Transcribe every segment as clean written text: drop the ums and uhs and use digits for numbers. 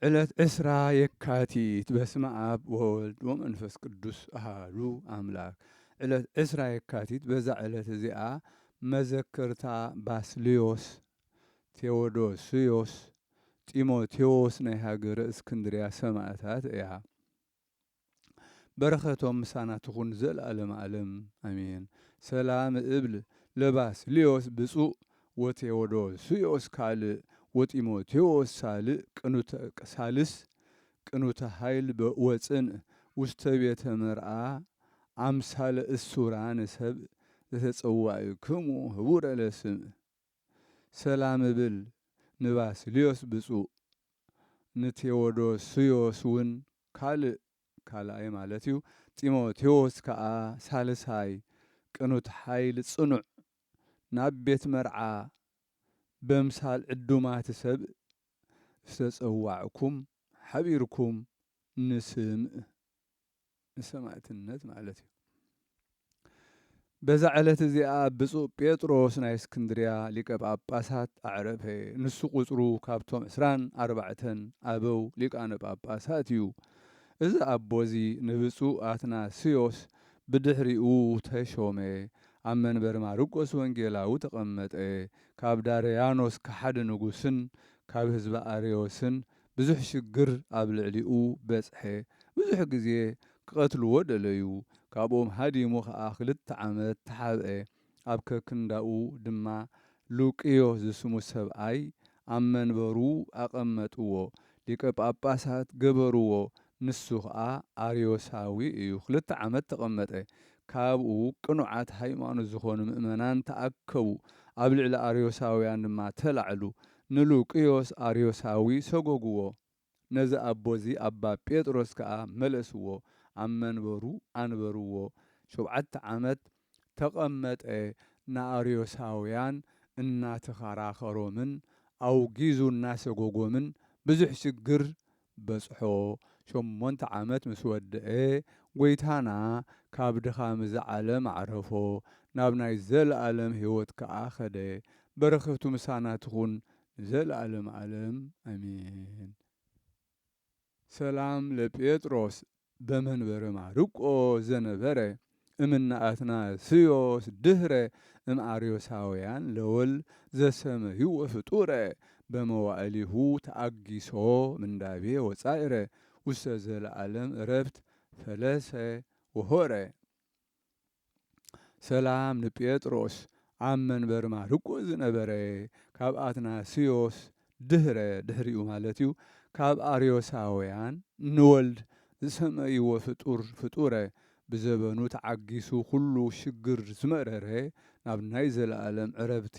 ዕለት ዕስራ የካቲት በስመ አብ ወወልድ ወመንፈስ ቅዱስ አሃዱ አምላክ። ዕለት ዕስራ የካቲት በዛ ዕለት እዚኣ መዘክርታ ባስልዮስ፣ ቴዎዶስዮስ፣ ጢሞቴዎስ ናይ ሃገረ እስክንድርያ ሰማዕታት እያ። በረኸቶም ምሳና ትኹን ዘለዓለም ዓለም አሜን። ሰላም እብል ለባስልዮስ ብፁዕ ወቴዎዶስዮስ ካልእ ወጢሞቴዎስ ሳልስ ቅኑተ ኃይል ወፅን ውስተ ቤተ መርዓ አምሳለ እሱራን ሰብ ዘተጸዋዕክሙ ህቡረ ለስም። ሰላም እብል ንባስልዮስ ብፁዕ ንቴዎዶስዮስ ውን ካልኣይ ማለት እዩ። ጢሞቴዎስ ከዓ ሳልሳይ ቅኑት ኃይል ጽኑዕ ናብ ቤት መርዓ በምሳል ዕዱማት ሰብ ዝተጸዋዕኩም ሓቢርኩም ንሰማዕትነት ማለት እዩ። በዛ ዕለት እዚኣ ብፁዕ ጴጥሮስ ናይ እስክንድርያ ሊቀ ጳጳሳት ኣዕረፈ። ንሱ ቁፅሩ ካብቶም 24 ኣበው ሊቃነ ጳጳሳት እዩ። እዚ ኣቦዚ ንብፁዕ አትናስዮስ ብድሕሪኡ ተሾመ። ኣብ መንበር ማርቆስ ወንጌላዊ ተቐመጠ። ካብ ዳርያኖስ ካሓደ ንጉስን ካብ ህዝቢ ኣርዮስን ብዙሕ ሽግር ኣብ ልዕሊኡ በጽሐ። ብዙሕ ግዜ ክቐትልዎ ደለዩ። ካብኦም ሃዲሙ ከዓ 2 ዓመት ተሓብአ። ኣብ ከክንዳኡ ድማ ሉቅዮስ ዝስሙ ሰብኣይ ኣብ መንበሩ ኣቐመጥዎ። ሊቀ ጳጳሳት ገበርዎ። ንሱ ከዓ ኣርዮሳዊ እዩ። 2 ዓመት ተቐመጠ። ካብኡ ቅኑዓት ሃይማኖት ዝኾኑ ምእመናን ተኣከቡ። ኣብ ልዕሊ ኣርዮሳውያን ድማ ተላዕሉ። ንሉቅዮስ ኣርዮሳዊ ሰጎግዎ። ነዚ ኣቦዚ ኣባ ጴጥሮስ ከዓ መለስዎ። ኣብ መንበሩ ኣንበርዎ። 7 ዓመት ተቐመጠ። ንኣርዮሳውያን እናተኸራኸሮምን ኣውጊዙ እናሰጎጎምን ብዙሕ ሽግር በጽሖ። 8 ዓመት ምስ ወድአ ጐይታና ካብ ድኻም እዚ ዓለም ኣዕረፎ። ናብ ናይ ዘለዓለም ሕይወት ከዓ ኸደ። በረኸቱ ምሳና ትኹን ዘለዓለም ዓለም አሜን። ሰላም ለጴጥሮስ በመንበረ ማርቆስ ዘነበረ እምነ አትናስዮስ ድህረ እምአርዮሳውያን ለወል ዘሰመይዎ ፍጡረ በመዋዕሊሁ ተአጊሶ ምንዳቤ ወጻኢረ ውስተ ዘለዓለም ዕረፍት ፈለሰ ወሆረ። ሰላም ንጴጥሮስ ኣብ መንበር ማርቆስ ዝነበረ ካብ አትናስዮስ ድሕሪኡ ማለት እዩ ካብ ኣርዮሳውያን ንወልድ ዝሰመይዎ ፍጡረ ብዘበኑ ተዓጊሱ ኩሉ ሽግር ዝመረረ ናብ ናይ ዘለዓለም ዕረፍቲ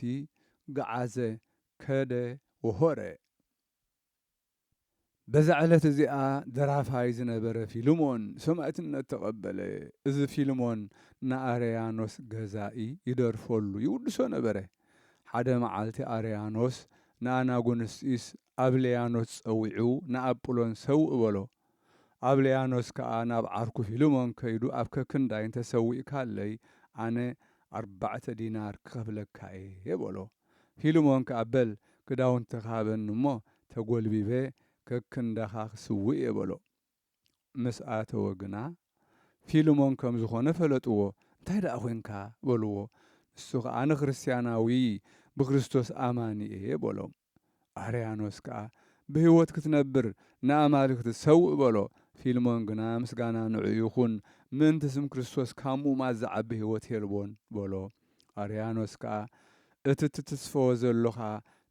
ገዓዘ ከደ ወሆረ። በዛ ዕለት እዚኣ ደራፋይ ዝነበረ ፊልሞን ሰማዕትነት ተቐበለ። እዚ ፊልሞን ንኣርያኖስ ገዛኢ ይደርፈሉ ይውድሶ ነበረ። ሓደ መዓልቲ ኣርያኖስ ንኣናጉንስጢስ ኣብልያኖስ ፀዊዑ ንኣጵሎን ሰውእ በሎ። ኣብልያኖስ ከዓ ናብ ዓርኩ ፊልሞን ከይዱ ኣብ ከክንዳይ እንተሰዊእካለይ ኣነ 4 ዲናር ክኸፍለካ እየ በሎ። ፊልሞን ከዓ በል ክዳውንትኻ ሃበኒ እሞ ተጐልቢበ ከክንዳኻ ክስውእ እየ በሎ። ምስ ኣተወ ግና ፊልሞን ከም ዝኾነ ፈለጥዎ። እንታይ ደኣ ኮንካ በልዎ። ንሱ ከዓ ኣነ ክርስቲያናዊ ብክርስቶስ ኣማኒ እየ በሎም። ኣርያኖስ ከዓ ብህይወት ክትነብር ንኣማልክቲ ሰውእ በሎ። ፊልሞን ግና ምስጋና ንዑ ይኹን ምእንቲ ስም ክርስቶስ ካብ ምኡማት ዝዓቢ ህይወት የልቦን በሎ። ኣርያኖስ ከዓ እቲ ትትስፈዎ ዘለኻ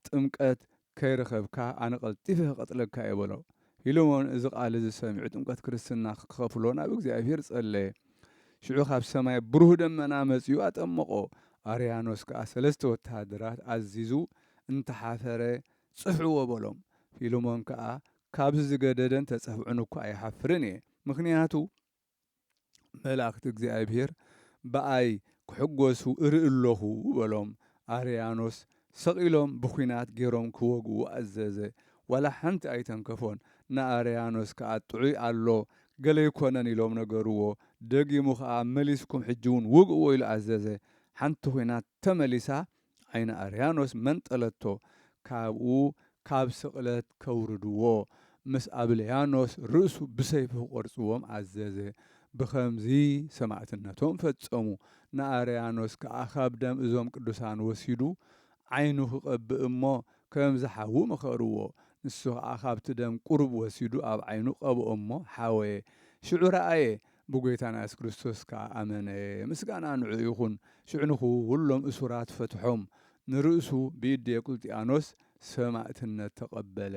ጥምቀት ከይረኸብካ ኣነ ቐልጢፈ ቐጥለካ እየ በሎ። ፊልሞን እዚ ቃል እዚ ሰሚዑ ጥምቀት ክርስትና ክኸፍሎ ናብ እግዚኣብሔር ጸለየ። ሽዑ ካብ ሰማይ ብሩህ ደመና መጺኡ ኣጠመቆ። ኣርያኖስ ከዓ 3 ወታሃደራት ኣዚዙ እንተሓፈረ ጽፍዕዎ በሎም። ፊልሞን ከዓ ካብዚ ዝገደደን ተጸፍዑን እኳ ኣይሓፍርን እየ፣ ምክንያቱ መላእክቲ እግዚኣብሔር በኣይ ክሕጐሱ እርኢ ኣለኹ በሎም። ኣርያኖስ ሰቒሎም ብኹናት ገይሮም ክወግኡ ኣዘዘ። ዋላ ሓንቲ ኣይተንከፎን። ንኣርያኖስ ከዓ ጥዑይ ኣሎ ገለ ይኮነን ኢሎም ነገርዎ። ደጊሙ ከዓ መሊስኩም ሕጂ እውን ውግእዎ ኢሉ ኣዘዘ። ሓንቲ ኹናት ተመሊሳ ዓይነ ኣርያኖስ መንጠለቶ። ካብኡ ካብ ስቕለት ከውርድዎ ምስ ኣብልያኖስ ርእሱ ብሰይፊ ቆርጽዎም ኣዘዘ። ብኸምዚ ሰማዕትነቶም ፈጸሙ። ንኣርያኖስ ከዓ ካብ ደም እዞም ቅዱሳን ወሲዱ ዓይኑ ክቐብእ እሞ ከም ዝሓዉ መኸርዎ። ንሱ ከዓ ካብቲ ደም ቁሩብ ወሲዱ ኣብ ዓይኑ ቀብኦ እሞ ሓወየ። ሽዑ ረኣየ ብጎይታና የሱስ ክርስቶስ ከዓ ኣመነ። ምስጋና ንዑ ይኹን። ሽዑ ንኹሎም እሱራት ፈትሖም። ንርእሱ ብኢድ ዲዮቅልጥያኖስ ሰማዕትነት ተቐበለ።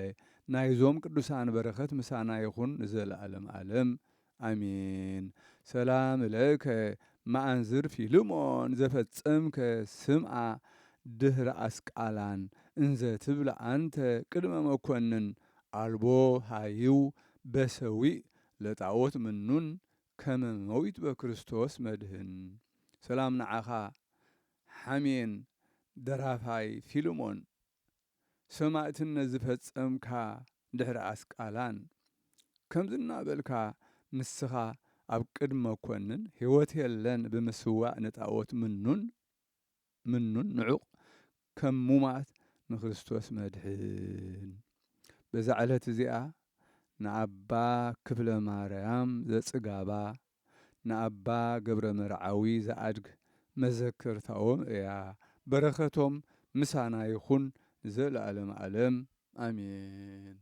ናይዞም ቅዱሳን በረኸት ምሳና ይኹን ንዘለዓለም ዓለም ኣሚን። ሰላም ለከ መኣንዝር ፊልሞን ዘፈጸምከ ስምዓ ድህረ ኣስቃላን እንዘ ትብል አንተ ቅድመ መኮንን አልቦ ሃይው በሰዊእ ለጣዖት ምኑን ከመ መዊት በክርስቶስ መድህን። ሰላም ንዓኻ ሓሜን ደራፋይ ፊልሞን ሰማዕትነት ዝፈጸምካ ድሕሪ ኣስቃላን ከምዚ እናበልካ ንስኻ ኣብ ቅድመ መኮንን ሕይወት የለን ብምስዋዕ ንጣዖት ምኑን ንዑቕ ከም ሙማት ንክርስቶስ መድህን። በዛ ዕለት እዚኣ ንኣባ ክፍለ ማርያም ዘጽጋባ ንኣባ ገብረ መርዓዊ ዘአድግ መዘክርታዎም እያ። በረኸቶም ምሳና ይኹን ዘለዓለም ዓለም ኣሜን።